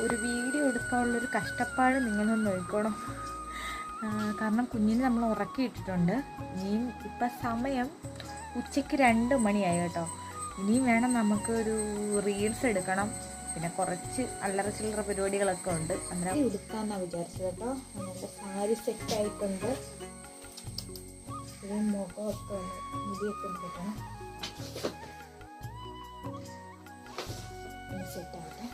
ഒരു വീഡിയോ എടുക്കാനുള്ളൊരു കഷ്ടപ്പാട് നിങ്ങളൊന്ന് നോക്കണം. കാരണം കുഞ്ഞിനെ നമ്മൾ ഉറക്കിയിട്ടിട്ടുണ്ട്. ഇനിയും ഇപ്പം സമയം ഉച്ചയ്ക്ക് 2 മണിയായി കേട്ടോ. ഇനിയും വേണം നമുക്കൊരു റീൽസ് എടുക്കണം. പിന്നെ കുറച്ച് അല്ലറ ചില്ലറ പരിപാടികളൊക്കെ ഉണ്ട്. അന്നേരം എടുക്കാമെന്നാണ് വിചാരിച്ചത് കേട്ടോ. നല്ല സാരി സെറ്റായിട്ടുണ്ട്. ഇത് മുഖമൊക്കെ മുടിയൊക്കെ കിട്ടണം. സെറ്റാവട്ടെ.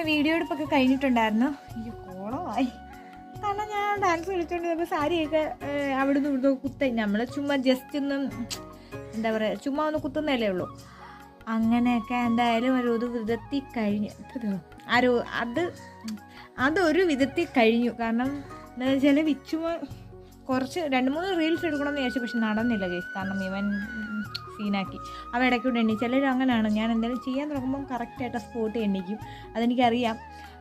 വീഡിയോ എടുപ്പൊക്കെ കഴിഞ്ഞിട്ടുണ്ടായിരുന്നു. ഈ കോളമായി കാരണം ഞാൻ ഡാൻസ് കളിച്ചുകൊണ്ടിരുന്നപ്പോൾ സാരിയൊക്കെ അവിടുന്ന് ഇവിടുന്ന് കുത്ത നമ്മൾ ചുമ്മാ ജസ്റ്റ് ഒന്ന് എന്താ പറയുക ചുമ്മാ ഒന്ന് കുത്തുന്നതല്ലേ ഉള്ളൂ. അങ്ങനെയൊക്കെ എന്തായാലും ഒരു വിധത്തിൽ കഴിഞ്ഞു. അതൊരു വിധത്തിൽ കഴിഞ്ഞു. കാരണം എന്താ വെച്ചാൽ വിച്ചുമ കുറച്ച് 2-3 റീൽസ് എടുക്കണമെന്ന് വിചാരിച്ചു. പക്ഷെ നടന്നില്ല കേസ്. കാരണം ഇവൻ സീനാക്കി. അവ ഇടയ്ക്കൂടെ എണ്ണി. ചിലർ അങ്ങനെയാണ്. ഞാൻ എന്തെങ്കിലും ചെയ്യാൻ തുടങ്ങുമ്പം കറക്റ്റായിട്ട് സ്പോട്ട് എണ്ണിക്കും. അതെനിക്കറിയാം.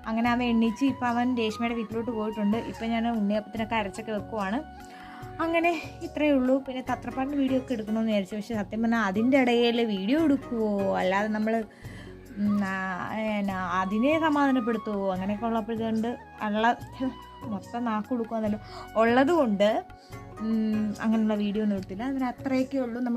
അങ്ങനെ അവൻ എണ്ണിച്ച് ഇപ്പം അവൻ രേഷ്മയുടെ വീട്ടിലോട്ട് പോയിട്ടുണ്ട്. ഇപ്പം ഞാൻ ഉണ്ണിയപ്പത്തിനൊക്കെ അരച്ചൊക്കെ വെക്കുവാണ്. അങ്ങനെ ഇത്രയേ ഉള്ളൂ. പിന്നെ തത്രപ്പാടിൻ്റെ വീഡിയോ ഒക്കെ എടുക്കണമെന്ന് വിചാരിച്ചു. പക്ഷെ സത്യം പറഞ്ഞാൽ അതിൻ്റെ ഇടയിൽ വീഡിയോ എടുക്കുമോ അല്ലാതെ നമ്മൾ അതിനെ സമാധാനപ്പെടുത്തുമോ അങ്ങനെയൊക്കെ ഉള്ളപ്പോഴത്തുകൊണ്ട് മൊത്തം നാക്ക് കൊടുക്കുക എന്നല്ലോ ഉള്ളത് കൊണ്ട് അങ്ങനെയുള്ള വീഡിയോ ഒന്നും എടുത്തില്ല. അതിന് അത്രയൊക്കെ ഉള്ളൂ.